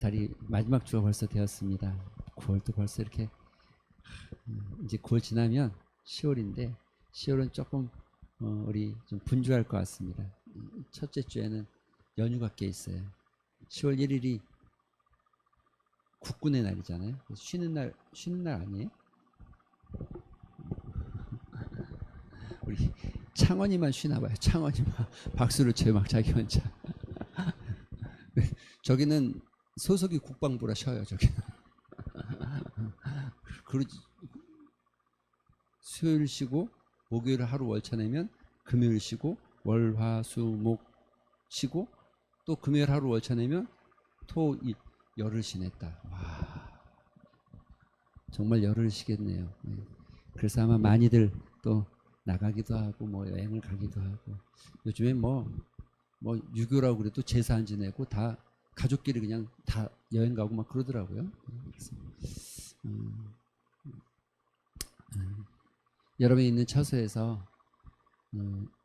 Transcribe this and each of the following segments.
달이 마지막 주가 벌써 되었습니다. 9월도 벌써 이렇게 이제 9월 지나면 10월인데 10월은 조금 우리 좀 분주할 것 같습니다. 첫째 주에는 연휴가 꽤 있어요. 10월 1일이 국군의 날이잖아요. 쉬는 날 아니에요? 우리 창원이만 쉬나 봐요. 창원이만 박수를 쳐요. 막 자기 혼자. 저기는 소속이 국방부라 쉬어요. 저기는. 그러지. 수요일 쉬고 목요일 하루 월차 내면 금요일 쉬고 월, 화, 수, 목 쉬고 또 금요일 하루 월차 내면 토, 일 열흘 쉬냈다. 와, 정말 열흘 쉬겠네요. 네. 그래서 아마 많이들 또 나가기도 하고 뭐 여행을 가기도 하고 요즘에 뭐 유교라고 그래도 제사 안 지내고 다 가족끼리 그냥 다 여행 가고 막 그러더라고요. 그래서, 여러분이 있는 처소에서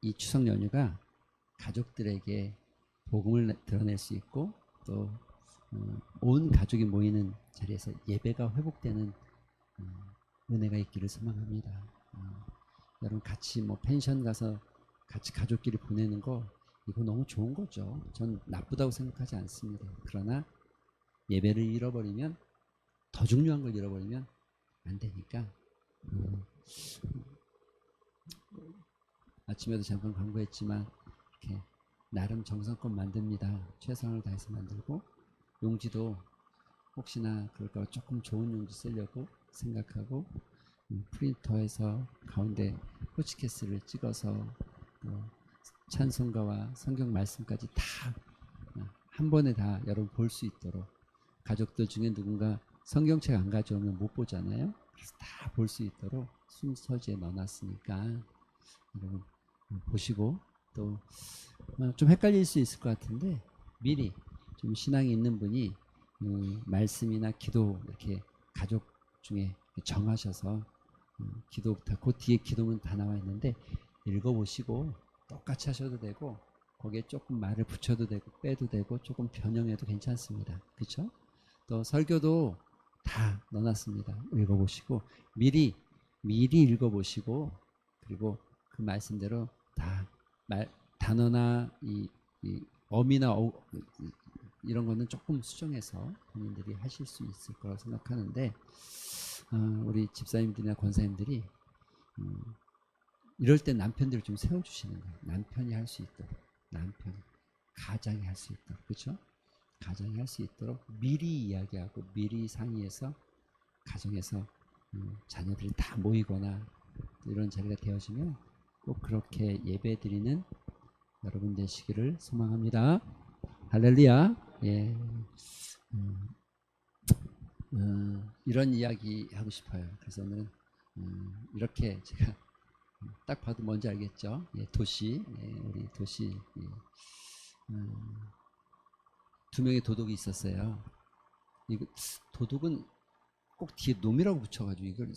이 추석 연휴가 가족들에게 복음을 드러낼 수 있고 또 온 가족이 모이는 자리에서 예배가 회복되는 은혜가 있기를 소망합니다. 여러분 같이 뭐 펜션 가서 같이 가족끼리 보내는 거 이거 너무 좋은 거죠. 전 나쁘다고 생각하지 않습니다. 그러나 예배를 잃어버리면 더 중요한 걸 잃어버리면 안 되니까 아침에도 잠깐 광고했지만 이렇게 나름 정성껏 만듭니다. 최선을 다해서 만들고 용지도 혹시나 그럴까 조금 좋은 용지 쓰려고 생각하고 프린터에서 가운데 호치케스를 찍어서 찬송가와 성경 말씀까지 다 한 번에 다 여러분 볼 수 있도록 가족들 중에 누군가 성경책 안 가져오면 못 보잖아요. 그래서 다 볼 수 있도록 순서지에 넣어놨으니까 여러분 보시고 또 좀 헷갈릴 수 있을 것 같은데 미리 좀 신앙이 있는 분이 말씀이나 기도 이렇게 가족 중에 정하셔서 기도부터 그 뒤에 기도문 다 나와 있는데 읽어보시고 똑같이 하셔도 되고 거기에 조금 말을 붙여도 되고 빼도 되고 조금 변형해도 괜찮습니다. 그렇죠? 또 설교도 다 넣어놨습니다. 읽어보시고 미리 읽어보시고 그리고 그 말씀대로 다 단어나 이 어미나 이런 거는 조금 수정해서 본인들이 하실 수 있을 거라고 생각하는데 우리 집사님들이나 권사님들이 이럴 때 남편들을 좀 세워주시는 거예요. 남편이 할 수 있도록 가장이 할 수 있도록 그렇죠? 가정이 할 수 있도록 미리 이야기하고 미리 상의해서 가정에서 자녀들이 다 모이거나 이런 자리가 되어지면 꼭 그렇게 예배 드리는 여러분 되시기를 소망합니다. 할렐루야. 예. 이런 이야기 하고 싶어요. 그래서 오늘은 이렇게 제가 딱 봐도 뭔지 알겠죠? 예, 도시, 예, 우리 도시 예. 두 명의 도둑이 있었어요. 이거 도둑은 꼭 뒤에 놈이라고 붙여가지고 이걸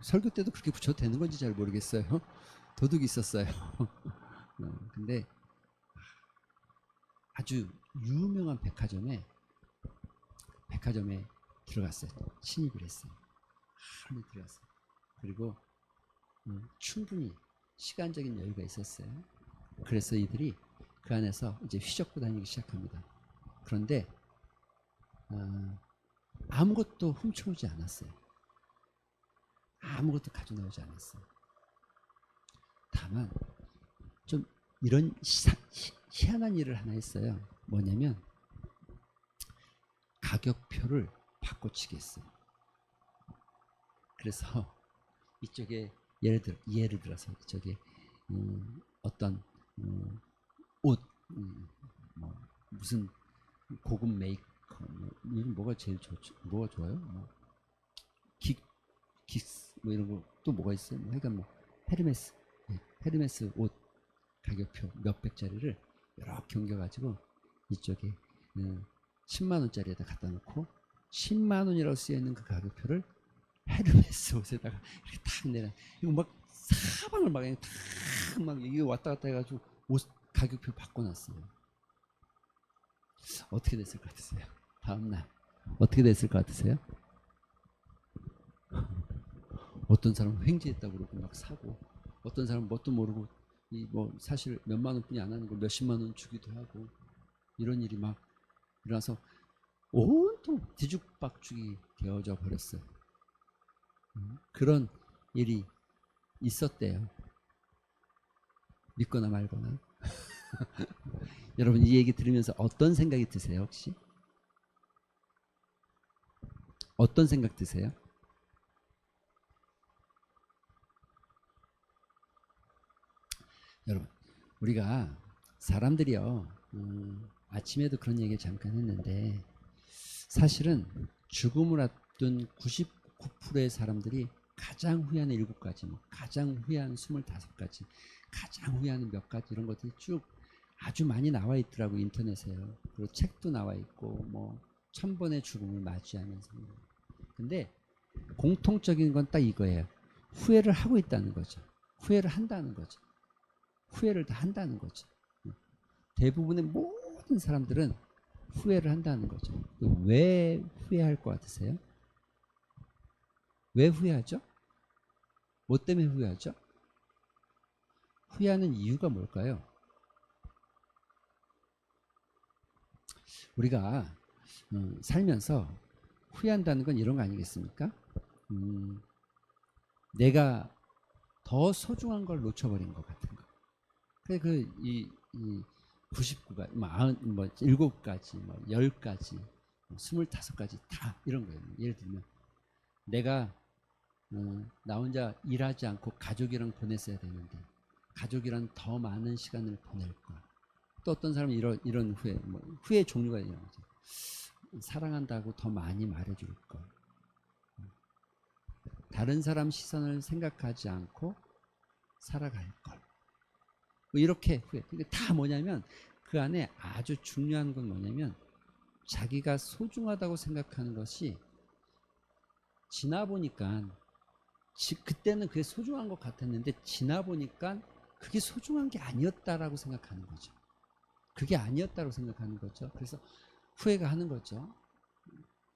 설교 때도 그렇게 붙여도 되는 건지 잘 모르겠어요. 도둑이 있었어요. 근데 아주 유명한 백화점에 들어갔어요. 침입을 했어요. 안에 들어갔어요. 그리고 충분히 시간적인 여유가 있었어요. 그래서 이들이 그 안에서 이제 휘젓고 다니기 시작합니다. 그런데 아무것도 훔쳐오지 않았어요. 아무것도 가져나오지 않았어요. 다만 좀 이런 희한한 일을 하나 했어요. 뭐냐면 가격표를 바꿔치기 했어요. 그래서 이쪽에 예를 들어서 이쪽에 어떤 옷 뭐 무슨 고급 메이커 요즘 뭐가 제일 좋죠? 뭐가 좋아요? 뭐 긱스 뭐 이런 거 또 뭐가 있어요? 뭐 하여간 뭐 헤르메스 옷 가격표 몇백짜리를 이렇게 옮겨가지고 이쪽에 10만 원짜리에다 갖다 놓고 10만 원이라고 쓰여 있는 그 가격표를 헤르메스 옷에다가 이렇게 탁 내려. 이거 막 사방을 막 그냥 탁막 이게 왔다 갔다 해가지고 옷 가격표 바꿔놨어요. 어떻게 됐을 것 같으세요? 다음날 어떻게 됐을 것 같으세요? 어떤 사람은 횡재했다고 그러고 막 사고, 어떤 사람은 뭣도 모르고 이 뭐 사실 몇만 원뿐이 안 하는 걸 몇십만 원 주기도 하고, 이런 일이 막 일어나서 온통 뒤죽박죽이 되어져 버렸어요. 그런 일이 있었대요. 믿거나 말거나. 여러분 이 얘기 들으면서 어떤 생각이 드세요? 혹시 어떤 생각 드세요? 여러분 우리가 사람들이요, 아침에도 그런 얘기 잠깐 했는데, 사실은 죽음을 앞둔 99%의 사람들이 가장 후회하는 7가지, 가장 후회하는 25가지, 가장 후회하는 몇 가지, 이런 것들이 쭉 아주 많이 나와 있더라고, 인터넷에요. 그리고 책도 나와 있고, 뭐 1000번의 죽음을 맞이하면서. 근데 공통적인 건 딱 이거예요. 후회를 하고 있다는 거죠. 후회를 한다는 거죠. 후회를 다 한다는 거죠. 대부분의 모든 사람들은 후회를 한다는 거죠. 왜 후회할 것 같으세요? 왜 후회하죠? 뭐 때문에 후회하죠? 후회하는 이유가 뭘까요? 우리가 살면서 후회한다는 건 이런 거 아니겠습니까? 내가 더 소중한 걸 놓쳐버린 것 같은 거. 이 99가지, 뭐 7가지, 뭐 10가지, 25가지 다 이런 거예요. 예를 들면 내가 나 혼자 일하지 않고 가족이랑 보냈어야 되는데 가족이랑 더 많은 시간을 보낼 걸. 또 어떤 사람은 이런 후회, 뭐 후회 종류가 있는 거죠. 사랑한다고 더 많이 말해줄 걸. 다른 사람 시선을 생각하지 않고 살아갈 걸. 뭐 이렇게 후회. 근데 다 뭐냐면 그 안에 아주 중요한 건 뭐냐면 자기가 소중하다고 생각하는 것이 지나 보니까 그때는 그게 소중한 것 같았는데 지나 보니까 그게 소중한 게 아니었다라고 생각하는 거죠. 그게 아니었다고 생각하는 거죠. 그래서 후회가 하는 거죠.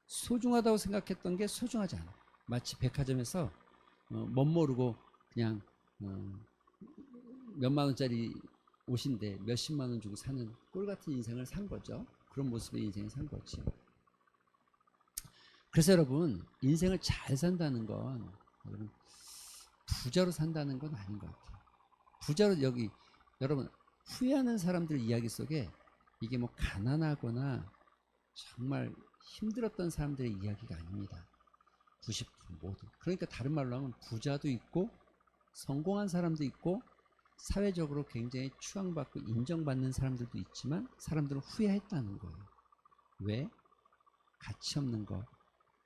소중하다고 생각했던 게 소중하지 않아. 마치 백화점에서 멋 모르고 그냥 몇만 원짜리 옷인데 몇십만 원 주고 사는 꼴 같은 인생을 산 거죠. 그런 모습의 인생을 산 거지. 그래서 여러분 인생을 잘 산다는 건 여러분 부자로 산다는 건 아닌 것 같아요. 부자로 여러분 후회하는 사람들 이야기 속에 이게 뭐 가난하거나 정말 힘들었던 사람들의 이야기가 아닙니다. 90% 모두. 그러니까 다른 말로 하면 부자도 있고 성공한 사람도 있고 사회적으로 굉장히 추앙받고 인정받는 사람들도 있지만 사람들은 후회했다는 거예요. 왜? 가치 없는 것,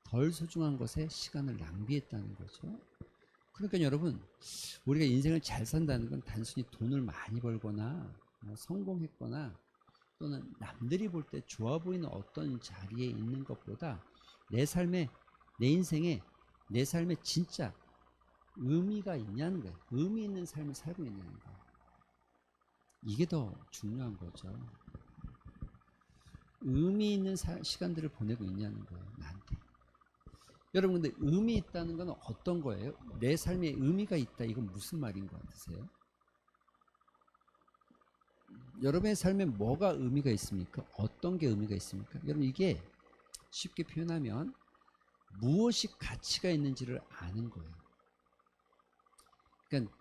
덜 소중한 것에 시간을 낭비했다는 거죠. 그러니까 여러분 우리가 인생을 잘 산다는 건 단순히 돈을 많이 벌거나 성공했거나 또는 남들이 볼 때 좋아 보이는 어떤 자리에 있는 것보다 내 삶에, 내 인생에, 내 삶에 진짜 의미가 있냐는 거예요. 의미 있는 삶을 살고 있냐는 거예요. 이게 더 중요한 거죠. 의미 있는 시간들을 보내고 있냐는 거예요. 나한테. 여러분 근데 의미 있다는 건 어떤 거예요? 내 삶에 의미가 있다. 이건 무슨 말인 것 같으세요? 여러분의 삶에 뭐가 의미가 있습니까? 어떤 게 의미가 있습니까? 여러분 이게 쉽게 표현하면 무엇이 가치가 있는지를 아는 거예요. 그러니까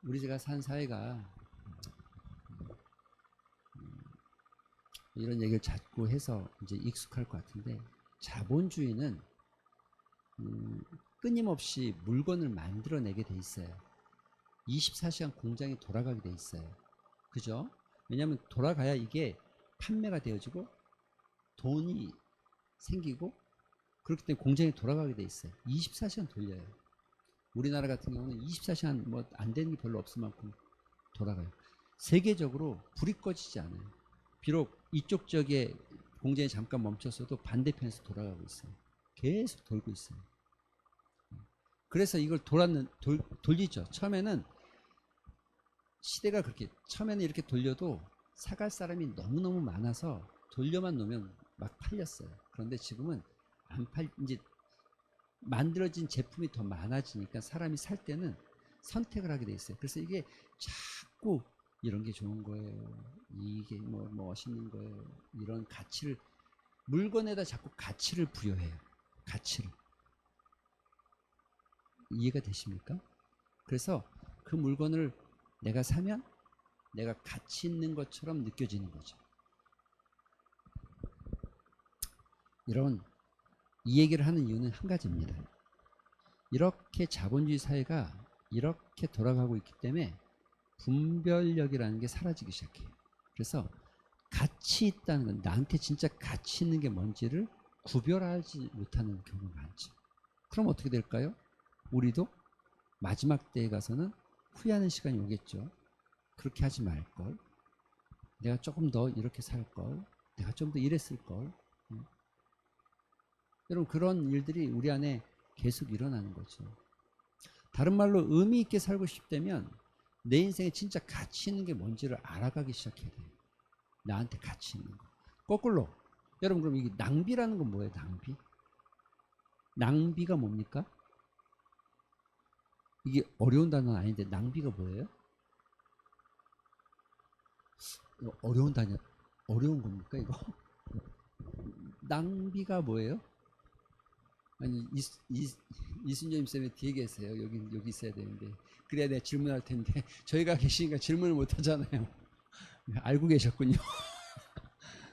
우리 제가 산 사회가 이런 얘기를 자꾸 해서 이제 익숙할 것 같은데 자본주의는 끊임없이 물건을 만들어내게 돼 있어요. 24시간 공장이 돌아가게 돼 있어요. 그죠? 왜냐하면 돌아가야 이게 판매가 되어지고 돈이 생기고 그렇기 때문에 공장이 돌아가게 돼 있어요. 24시간 돌려요. 우리나라 같은 경우는 24시간 뭐 안 되는 게 별로 없을 만큼 돌아가요. 세계적으로 불이 꺼지지 않아요. 비록 이쪽 지역에 공장이 잠깐 멈췄어도 반대편에서 돌아가고 있어요. 계속 돌고 있어요. 그래서 이걸 돌리죠. 처음에는 시대가 그렇게 처음에는 이렇게 돌려도 사갈 사람이 너무너무 많아서 돌려만 놓으면 막 팔렸어요. 그런데 지금은 이제 만들어진 제품이 더 많아지니까 사람이 살 때는 선택을 하게 돼 있어요. 그래서 이게 자꾸 이런 게 좋은 거예요. 이게 뭐 멋있는 거예요. 이런 가치를 물건에다 자꾸 가치를 부여해요. 가치를. 이해가 되십니까? 그래서 그 물건을 내가 사면 내가 가치 있는 것처럼 느껴지는 거죠. 이 얘기를 하는 이유는 한 가지입니다. 이렇게 자본주의 사회가 이렇게 돌아가고 있기 때문에 분별력이라는 게 사라지기 시작해요. 그래서 가치 있다는 건 나한테 진짜 가치 있는 게 뭔지를 구별하지 못하는 경우가 많죠. 그럼 어떻게 될까요? 우리도 마지막 때에 가서는 후회하는 시간이 오겠죠. 그렇게 하지 말걸. 내가 조금 더 이렇게 살걸. 내가 좀 더 이랬을걸. 여러분 그런 일들이 우리 안에 계속 일어나는 거죠. 다른 말로 의미 있게 살고 싶다면 내 인생에 진짜 가치 있는 게 뭔지를 알아가기 시작해야 돼요. 나한테 가치 있는 거. 거꾸로 여러분 그럼 이게 낭비라는 건 뭐예요? 낭비? 낭비가 뭡니까? 이게 어려운 단어는 아닌데 낭비가 뭐예요? 어려운 단어 어려운 겁니까 이거? 낭비가 뭐예요? 아니 이순재 쌤이 뒤에 계세요. 여기 있어야 되는데 그래야 내가 질문할 텐데 저희가 계시니까 질문을 못 하잖아요. 알고 계셨군요.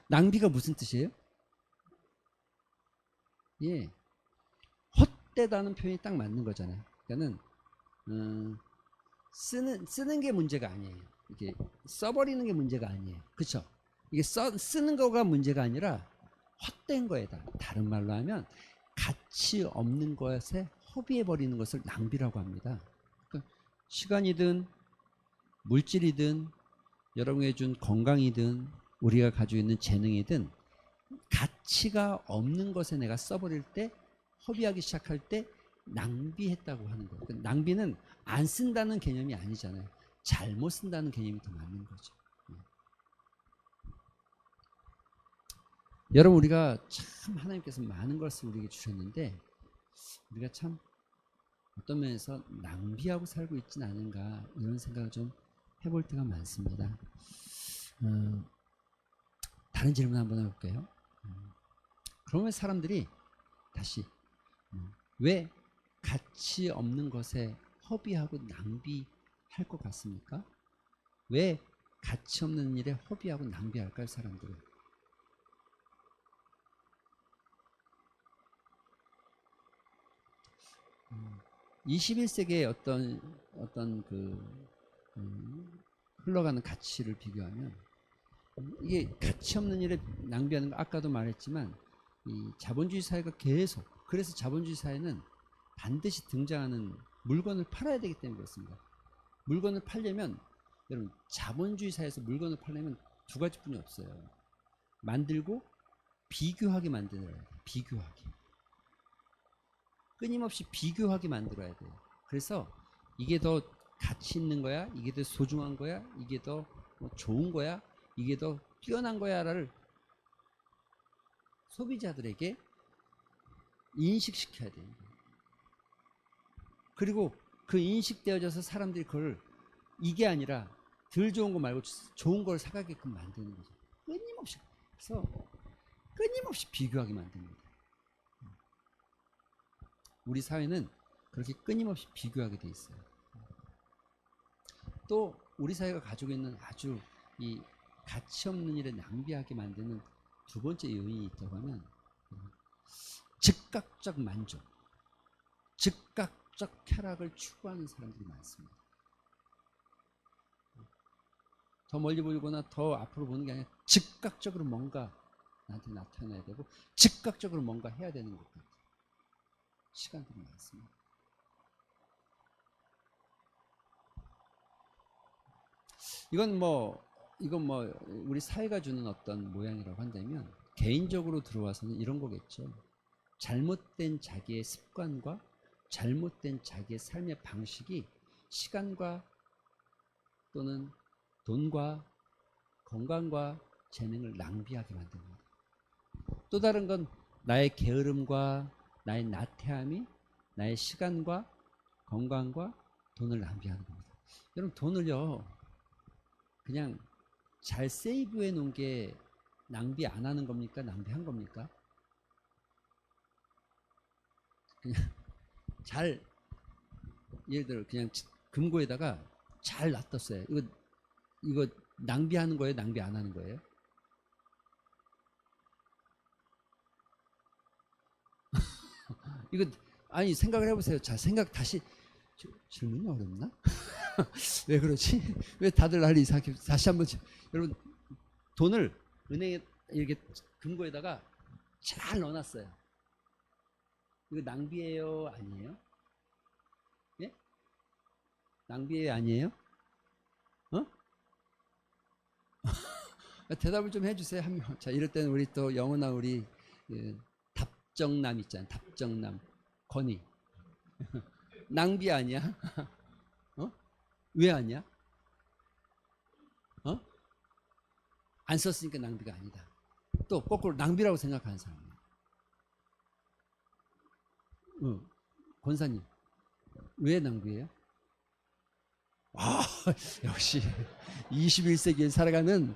낭비가 무슨 뜻이에요? 예, 헛되다는 표현이 딱 맞는 거잖아요. 그러니까는 쓰는 게 문제가 아니에요. 이게 써버리는 게 문제가 아니에요. 그렇죠? 이게 쓰는 거가 문제가 아니라 헛된 거에다. 다른 말로 하면 가치 없는 것에 허비해 버리는 것을 낭비라고 합니다. 그러니까 시간이든 물질이든 여러분이 준 건강이든 우리가 가지고 있는 재능이든 가치가 없는 것에 내가 써버릴 때 허비하기 시작할 때 낭비했다고 하는 거예요. 그러니까 낭비는 안 쓴다는 개념이 아니잖아요. 잘못 쓴다는 개념이 더 맞는 거죠. 여러분 우리가 참 하나님께서 많은 것을 우리에게 주셨는데 우리가 참 어떤 면에서 낭비하고 살고 있지는 않은가 이런 생각을 좀 해볼 때가 많습니다. 다른 질문 한번 해볼게요. 그러면 사람들이 다시 왜 가치 없는 것에 허비하고 낭비할 것 같습니까? 왜 가치 없는 일에 허비하고 낭비할까요, 사람들은? 21세기의 어떤 흘러가는 가치를 비교하면 이게 가치 없는 일에 낭비하는 거 아까도 말했지만 이 자본주의 사회가 계속 그래서 자본주의 사회는 반드시 등장하는 물건을 팔아야 되기 때문에 그렇습니다. 물건을 팔려면 여러분 자본주의 사회에서 물건을 팔려면 두 가지뿐이 없어요. 만들고 비교하게 만들어야 돼요. 비교하게. 끊임없이 비교하게 만들어야 돼요. 그래서 이게 더 가치 있는 거야? 이게 더 소중한 거야? 이게 더 좋은 거야? 이게 더 뛰어난 거야를 소비자들에게 인식시켜야 돼요. 그리고 그 인식되어져서 사람들이 그걸 이게 아니라 덜 좋은 거 말고 좋은 걸 사가게끔 만드는 거죠. 끊임없이. 그래서 끊임없이 비교하게 만듭니다. 우리 사회는 그렇게 끊임없이 비교하게 돼 있어요. 또 우리 사회가 가지고 있는 아주 이 가치 없는 일에 낭비하게 만드는 두 번째 요인이 있다고 하면 즉각적 만족, 즉각적 쾌락을 추구하는 사람들이 많습니다. 더 멀리 보거나 더 앞으로 보는 게 아니라 즉각적으로 뭔가 나한테 나타나야 되고 즉각적으로 뭔가 해야 되는 것 같아요. 시간들이 많습니다. 이건 뭐 우리 사회가 주는 어떤 모양이라고 한다면 개인적으로 들어와서는 이런 거겠죠. 잘못된 자기의 습관과 잘못된 자기의 삶의 방식이 시간과 또는 돈과 건강과 재능을 낭비하게 만듭니다. 또 다른 건 나의 게으름과 나의 나태함이 나의 시간과 건강과 돈을 낭비하는 겁니다. 여러분 돈을요 그냥 잘 세이브해 놓은 게 낭비 안 하는 겁니까? 낭비한 겁니까? 그냥 잘 예를 들어 그냥 금고에다가 잘 놔뒀어요. 이거 낭비하는 거예요? 낭비 안 하는 거예요? 이거 아니 생각을 해보세요. 자 생각 다시 질문이 어렵나? 왜 그러지? 왜 다들 나를 이상하게 다시 한번 여러분 돈을 은행에 이렇게 금고에다가 잘 넣어놨어요. 이거 낭비예요? 아니에요? 예? 낭비예요? 아니에요? 어? 대답을 좀 해주세요 한 명. 자 이럴 때는 우리 또 영훈아 우리 답정남 있잖아요. 답정남 건이 낭비 아니야? 어? 왜 아니야? 어? 안 썼으니까 낭비가 아니다. 또 거꾸로 낭비라고 생각하는 사람. 권사님 왜 낭비예요? 아 역시 21세기에 살아가는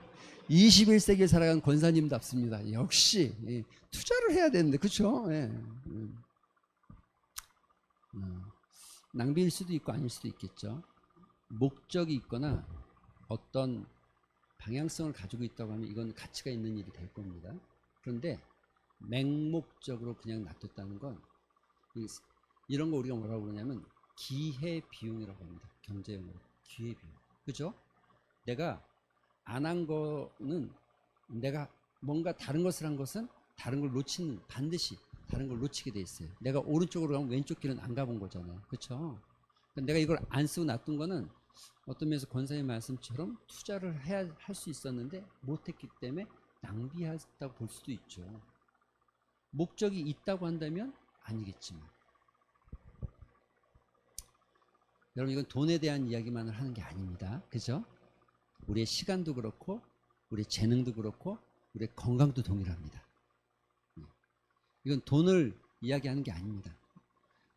권사님답습니다. 역시 투자를 해야 되는데 그렇죠? 예. 낭비일 수도 있고 아닐 수도 있겠죠. 목적이 있거나 어떤 방향성을 가지고 있다고 하면 이건 가치가 있는 일이 될 겁니다. 그런데 맹목적으로 그냥 놔뒀다는 건 이런 거 우리가 뭐라고 그러냐면 기회비용이라고 합니다. 경제용어로 기회비용. 그죠? 내가 안 한 거는 내가 뭔가 다른 것을 한 것은 다른 걸 놓치는 반드시 다른 걸 놓치게 돼 있어요. 내가 오른쪽으로 가면 왼쪽 길은 안 가본 거잖아요. 그렇죠? 내가 이걸 안 쓰고 놔둔 거는 어떤 면에서 권사님 말씀처럼 투자를 해야 할 수 있었는데 못했기 때문에 낭비했다고 볼 수도 있죠. 목적이 있다고 한다면 아니겠지만 여러분 이건 돈에 대한 이야기만을 하는 게 아닙니다. 그죠? 우리의 시간도 그렇고 우리의 재능도 그렇고 우리의 건강도 동일합니다. 이건 돈을 이야기하는 게 아닙니다.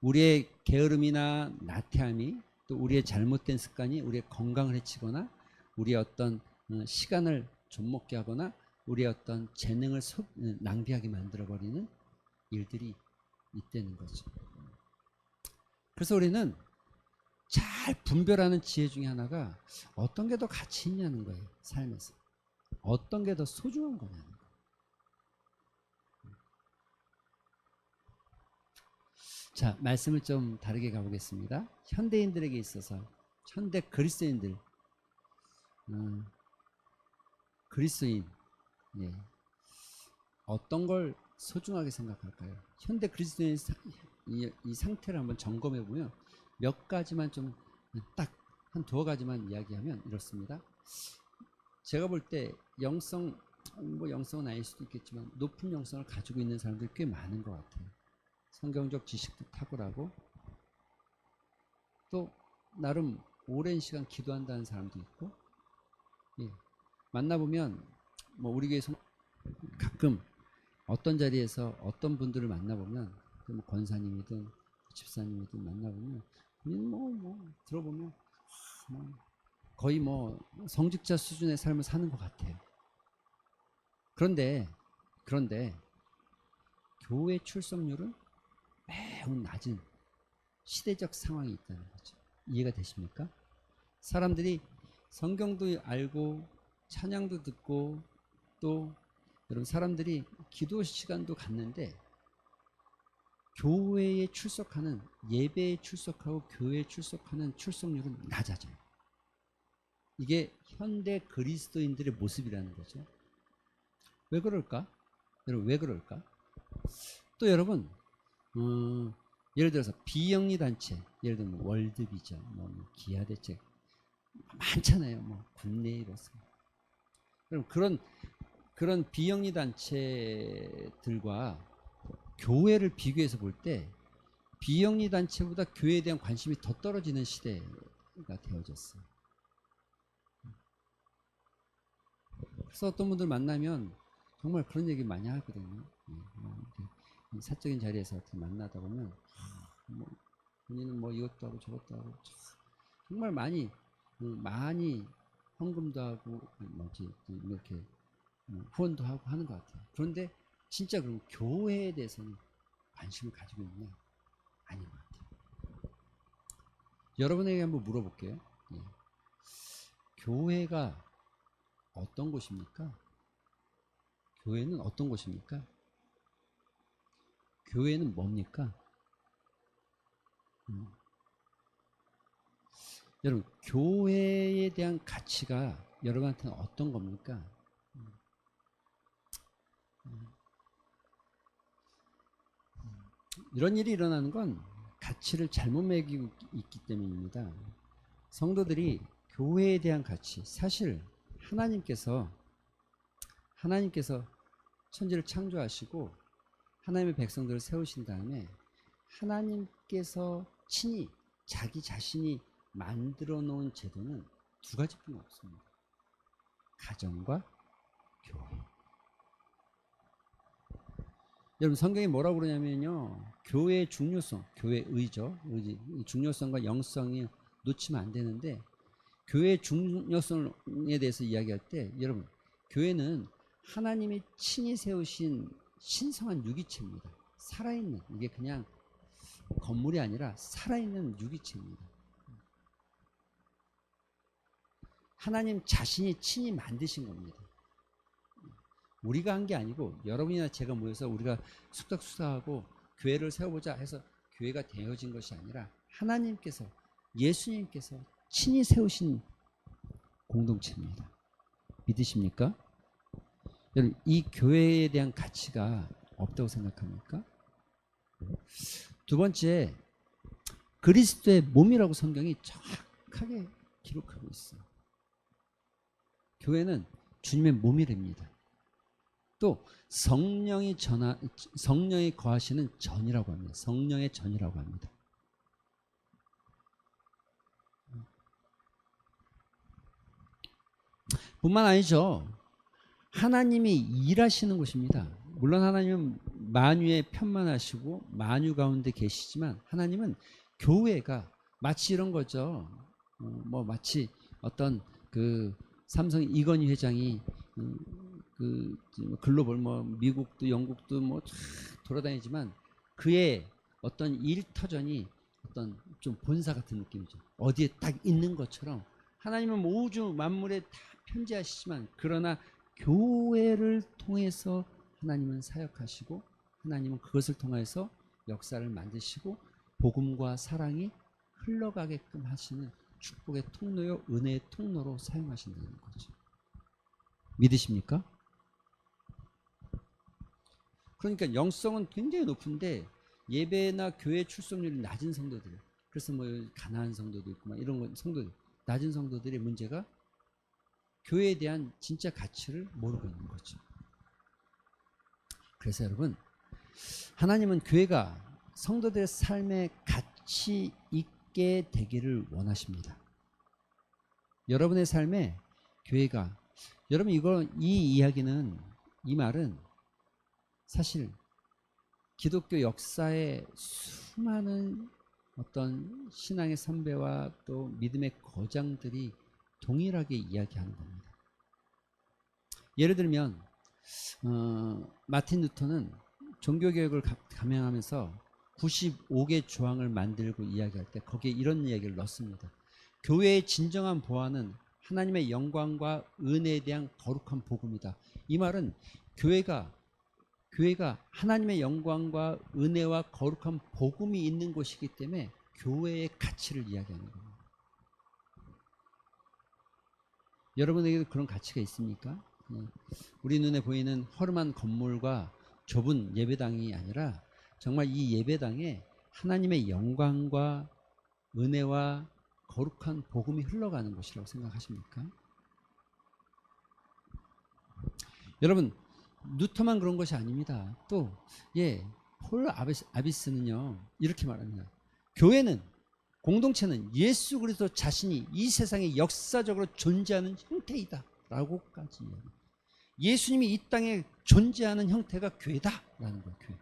우리의 게으름이나 나태함이 또 우리의 잘못된 습관이 우리의 건강을 해치거나 우리의 어떤 시간을 좀먹게 하거나 우리의 어떤 재능을 낭비하게 만들어버리는 일들이 있다는 거죠. 그래서 우리는 잘 분별하는 지혜 중에 하나가 어떤 게 더 가치 있냐는 거예요. 삶에서. 어떤 게 더 소중한 거냐는 거예요. 자, 말씀을 좀 다르게 가보겠습니다. 현대인들에게 있어서 현대 그리스도인들 그리스도인 예. 어떤 걸 소중하게 생각할까요? 현대 그리스도인 이 상태를 한번 점검해 보면 몇 가지만 좀 딱 한 두어 가지만 이야기하면 이렇습니다. 제가 볼 때 영성은 아닐 수도 있겠지만 높은 영성을 가지고 있는 사람들이 꽤 많은 것 같아요. 성경적 지식도 탁월하고 또 나름 오랜 시간 기도한다는 사람도 있고 예. 만나보면 뭐 우리 교회 가끔 어떤 자리에서 어떤 분들을 만나보면 뭐 권사님이든 집사님이든 만나보면 들어보면 거의 뭐 성직자 수준의 삶을 사는 것 같아요. 그런데 교회 출석률은 매우 낮은 시대적 상황이 있다는 거죠. 이해가 되십니까? 사람들이 성경도 알고 찬양도 듣고 또 여러분 사람들이 기도 시간도 갖는데 교회에 출석하는 예배에 출석하고 교회에 출석하는 출석률은 낮아져요. 이게 현대 그리스도인들의 모습이라는 거죠. 왜 그럴까? 여러분 왜 그럴까? 또 여러분 예를 들어서 비영리 단체 예를 들면 월드비전 기아대책 많잖아요. 국내에서 그럼 그런 비영리 단체들과 교회를 비교해서 볼 때 비영리 단체보다 교회에 대한 관심이 더 떨어지는 시대가 되어졌어요. 그래서 어떤 분들 만나면 정말 그런 얘기 많이 하거든요. 이렇게 사적인 자리에서 어떻게 만나다 보면 뭐 본인은 뭐 이것도 하고 저것도 하고 정말 많이 헌금도 하고 뭐지 이렇게 후원도 하고 하는 것 같아요. 그런데 진짜 그럼 교회에 대해서는 관심을 가지고 있냐? 아닌 것 같아요. 여러분에게 한번 물어볼게요. 예. 교회가 어떤 곳입니까? 교회는 어떤 곳입니까? 교회는 뭡니까? 여러분, 교회에 대한 가치가 여러분한테는 어떤 겁니까? 이런 일이 일어나는 건 가치를 잘못 매기고 있기 때문입니다. 성도들이 교회에 대한 가치, 사실 하나님께서 천지를 창조하시고 하나님의 백성들을 세우신 다음에 하나님께서 친히 자기 자신이 만들어 놓은 제도는 두 가지뿐이 없습니다. 가정과 교회. 여러분 성경이 뭐라고 그러냐면요. 교회의 중요성, 교회의죠. 의지, 중요성과 영성이 놓치면 안 되는데 교회의 중요성에 대해서 이야기할 때 여러분 교회는 하나님이 친히 세우신 신성한 유기체입니다. 살아있는 이게 그냥 건물이 아니라 살아있는 유기체입니다. 하나님 자신이 친히 만드신 겁니다. 우리가 한 게 아니고 여러분이나 제가 모여서 우리가 숙닥숙닥하고 교회를 세워보자 해서 교회가 되어진 것이 아니라 하나님께서 예수님께서 친히 세우신 공동체입니다. 믿으십니까? 여러분 이 교회에 대한 가치가 없다고 생각합니까? 두 번째 그리스도의 몸이라고 성경이 정확하게 기록하고 있어요. 교회는 주님의 몸이랍니다. 또 성령이 거하시는 전이라고 합니다. 성령의 전이라고 합니다. 뿐만 아니죠. 하나님이 일하시는 곳입니다. 물론 하나님은 만유에 편만하시고 만유 가운데 계시지만 하나님은 교회가 마치 이런 거죠. 뭐 마치 어떤 그 삼성 이건희 회장이 그 글로벌 뭐 미국도 영국도 뭐 돌아다니지만 그의 어떤 일터전이 어떤 좀 본사 같은 느낌이죠. 어디에 딱 있는 것처럼 하나님은 우주 만물에 다 편지하시지만 그러나 교회를 통해서 하나님은 사역하시고 하나님은 그것을 통해서 역사를 만드시고 복음과 사랑이 흘러가게끔 하시는 축복의 통로요 은혜의 통로로 사용하신다는 거죠. 믿으십니까? 그러니까 영성은 굉장히 높은데 예배나 교회 출석률이 낮은 성도들, 그래서 뭐 가난한 성도도 있고 막 이런 성도들, 낮은 성도들의 문제가 교회에 대한 진짜 가치를 모르고 있는 거죠. 그래서 여러분 하나님은 교회가 성도들의 삶에 가치 있게 되기를 원하십니다. 여러분의 삶에 교회가 여러분 이 이야기는 이 말은 사실 기독교 역사의 수많은 어떤 신앙의 선배와 또 믿음의 거장들이 동일하게 이야기하는 겁니다. 예를 들면 마틴 루터는 종교개혁을 감행하면서 95개 조항을 만들고 이야기할 때 거기에 이런 이야기를 넣습니다. 교회의 진정한 보안은 하나님의 영광과 은혜에 대한 거룩한 복음이다. 이 말은 교회가 하나님의 영광과 은혜와 거룩한 복음이 있는 곳이기 때문에 교회의 가치를 이야기하는 겁니다. 여러분에게도 그런 가치가 있습니까? 우리 눈에 보이는 허름한 건물과 좁은 예배당이 아니라 정말 이 예배당에 하나님의 영광과 은혜와 거룩한 복음이 흘러가는 곳이라고 생각하십니까? 여러분 루터만 그런 것이 아닙니다. 또 폴 아비스는요 이렇게 말합니다. 교회는 공동체는 예수 그리스도 자신이 이 세상에 역사적으로 존재하는 형태이다 라고까지. 예수님이 이 땅에 존재하는 형태가 교회다라는 거예요. 교회.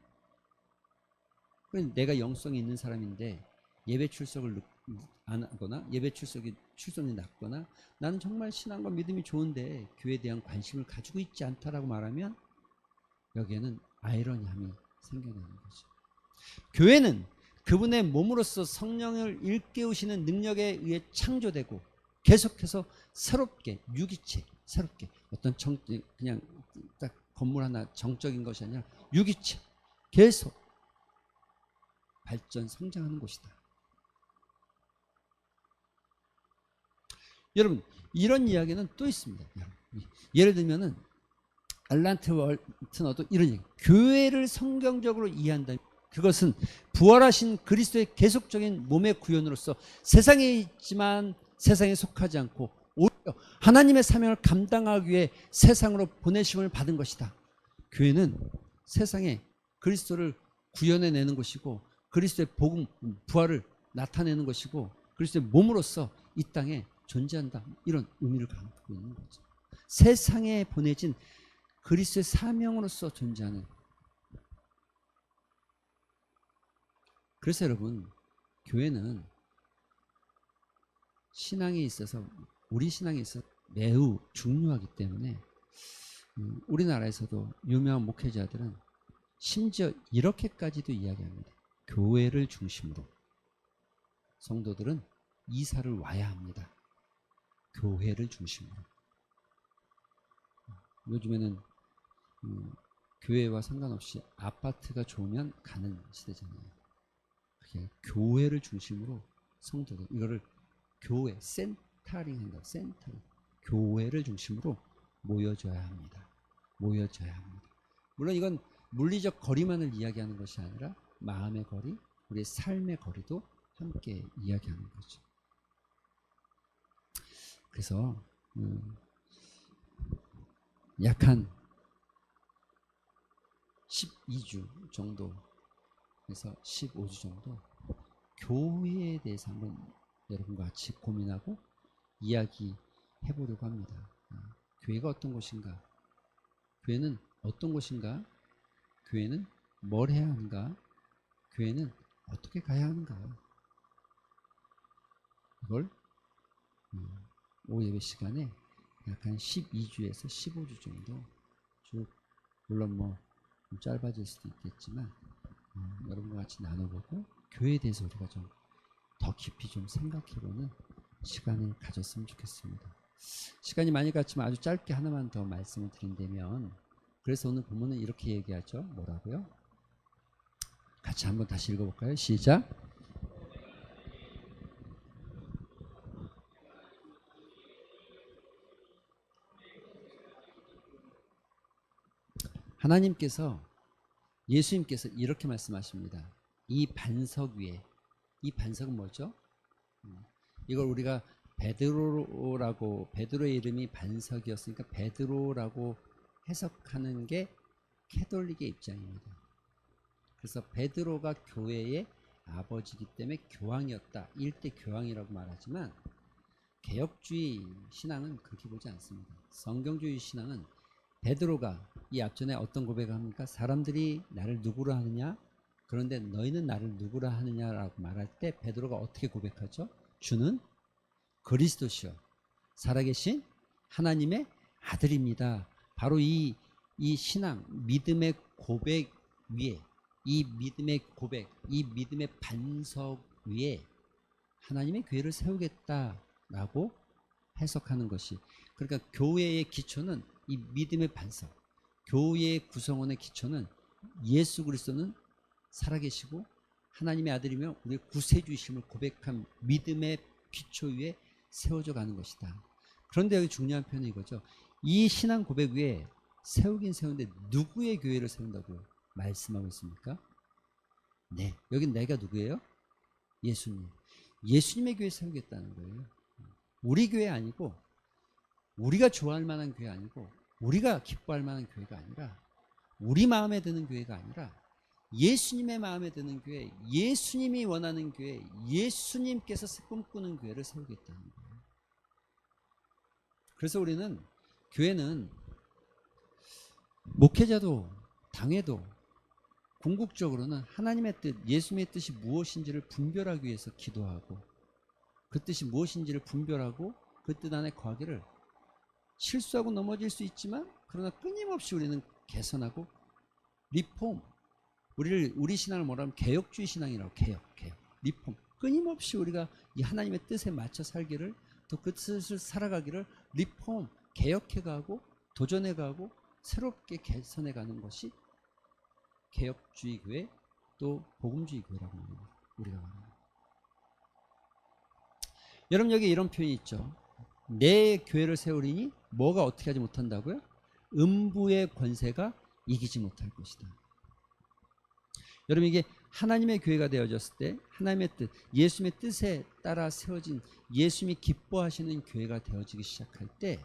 그래서 내가 영성이 있는 사람인데 예배 출석을 안 하거나 예배 출석이 낮거나 나는 정말 신앙과 믿음이 좋은데 교회에 대한 관심을 가지고 있지 않다라고 말하면 여기에는 아이러니함이 생겨나는 거죠. 교회는 그분의 몸으로서 성령을 일깨우시는 능력에 의해 창조되고 계속해서 새롭게 유기체 새롭게 어떤 그냥 딱 건물 하나 정적인 것이 아니라 유기체 계속 발전 성장하는 곳이다. 여러분 이런 이야기는 또 있습니다. 예를 들면은 알란트 월트너도 이런 얘기. 교회를 성경적으로 이해한다. 그것은 부활하신 그리스도의 계속적인 몸의 구현으로서 세상에 있지만 세상에 속하지 않고 오히려 하나님의 사명을 감당하기 위해 세상으로 보내심을 받은 것이다. 교회는 세상에 그리스도를 구현해내는 것이고 그리스도의 복음, 부활을 나타내는 것이고 그리스도의 몸으로서 이 땅에 존재한다. 이런 의미를 갖고 있는 거죠. 세상에 보내진 그리스도의 사명으로서 존재하는. 그래서 여러분 교회는 신앙에 있어서 우리 신앙에 있어서 매우 중요하기 때문에 우리나라에서도 유명한 목회자들은 심지어 이렇게까지도 이야기합니다. 교회를 중심으로 성도들은 이사를 와야 합니다. 교회를 중심으로. 요즘에는 교회와 상관없이 아파트가 좋으면 가는 시대잖아요. 교회를 중심으로 성도들 이거를 교회 센터링 한다. 센터링. 교회를 중심으로 모여져야 합니다. 모여져야 합니다. 물론 이건 물리적 거리만을 이야기하는 것이 아니라 마음의 거리, 우리의 삶의 거리도 함께 이야기하는 거죠. 그래서 약 한 12주 정도에서 15주 정도 교회에 대해서 한번 여러분과 같이 고민하고 이야기해 보려고 합니다. 교회가 어떤 곳인가? 교회는 어떤 곳인가? 교회는 뭘 해야 하는가? 교회는 어떻게 가야 하는가? 이걸 오후 예배 시간에 약 한 12주에서 15주 정도 쭉 물론 뭐 좀 짧아질 수도 있겠지만 여러분과 같이 나눠보고 교회에 대해서 우리가 좀 더 깊이 좀 생각해보는 시간을 가졌으면 좋겠습니다. 시간이 많이 갔지만 아주 짧게 하나만 더 말씀을 드린다면 그래서 오늘 본문은 이렇게 얘기하죠. 뭐라고요? 같이 한번 다시 읽어볼까요? 시작. 하나님께서 예수님께서 이렇게 말씀하십니다. 이 반석 위에 이 반석은 뭐죠? 이걸 우리가 베드로의 이름이 반석이었으니까 베드로라고 해석하는 게 캐톨릭의 입장입니다. 그래서 베드로가 교회의 아버지이기 때문에 교황이었다. 일대 교황이라고 말하지만 개혁주의 신앙은 그렇게 보지 않습니다. 성경주의 신앙은 베드로가 이 앞전에 어떤 고백을 합니까? 사람들이 나를 누구라 하느냐? 그런데 너희는 나를 누구라 하느냐라고 말할 때 베드로가 어떻게 고백하죠? 주는 그리스도시요 살아계신 하나님의 아들입니다. 바로 이 신앙, 믿음의 고백 위에 이 믿음의 고백, 이 믿음의 반석 위에 하나님의 교회를 세우겠다라고 해석하는 것이 그러니까 교회의 기초는 이 믿음의 반석, 교회의 구성원의 기초는 예수 그리스도는 살아계시고 하나님의 아들이며 우리의 구세주이심을 고백한 믿음의 기초 위에 세워져 가는 것이다. 그런데 여기 중요한 표현이 이거죠. 이 신앙 고백 위에 세우긴 세우는데 누구의 교회를 세운다고 말씀하고 있습니까? 네, 여긴 내가 누구예요? 예수님. 예수님의 교회 세우겠다는 거예요. 우리 교회 아니고 우리가 좋아할 만한 교회 아니고 우리가 기뻐할 만한 교회가 아니라 우리 마음에 드는 교회가 아니라 예수님의 마음에 드는 교회, 예수님이 원하는 교회, 예수님께서 꿈꾸는 교회를 세우겠다는 거예요. 그래서 우리는 교회는 목회자도 당회도 궁극적으로는 하나님의 뜻, 예수님의 뜻이 무엇인지를 분별하기 위해서 기도하고 그 뜻이 무엇인지를 분별하고 그 뜻 안에 거하기를 실수하고 넘어질 수 있지만 그러나 끊임없이 우리는 개선하고 리폼 우리 신앙을 뭐라면 개혁주의 신앙이라고 개혁 리폼 끊임없이 우리가 이 하나님의 뜻에 맞춰 살기를 또 그 뜻을 살아가기를 리폼 개혁해가고 도전해가고 새롭게 개선해가는 것이 개혁주의 교회 또 복음주의 교회라고 합니다. 우리가 말합니다. 여러분 여기 이런 표현이 있죠. 내 교회를 세우리니 뭐가 어떻게 하지 못한다고요? 음부의 권세가 이기지 못할 것이다. 여러분 이게 하나님의 교회가 되어졌을 때 하나님의 뜻, 예수님의 뜻에 따라 세워진 예수님이 기뻐하시는 교회가 되어지기 시작할 때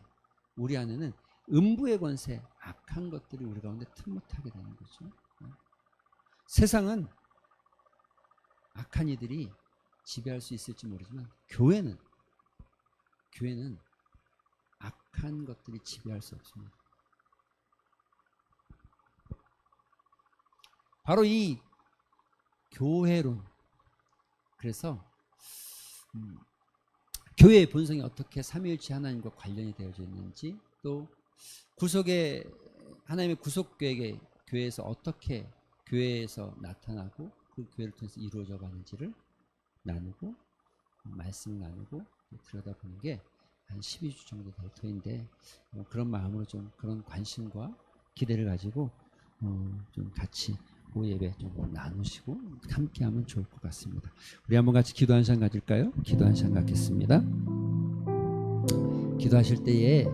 우리 안에는 음부의 권세, 악한 것들이 우리 가운데 틈 못하게 되는 거죠. 세상은 악한 이들이 지배할 수 있을지 모르지만 교회는 악한 것들이 지배할 수 없습니다. 바로 이 교회론. 그래서 교회의 본성이 어떻게 삼위일체 하나님과 관련이 되어져 있는지 또 구속의 하나님의 구속 계획의 교회에서 어떻게 교회에서 나타나고 그 교회를 통해서 이루어져 가는지를 나누고 말씀을 나누고 들여다보는 게 한 12주 정도 될 터인데 그런 마음으로 좀 그런 관심과 기대를 가지고 좀 같이 오후 예배 좀 나누시고 함께하면 좋을 것 같습니다. 우리 한번 같이 기도 한 시간 가질까요? 기도 한 시간 갖겠습니다. 기도하실 때에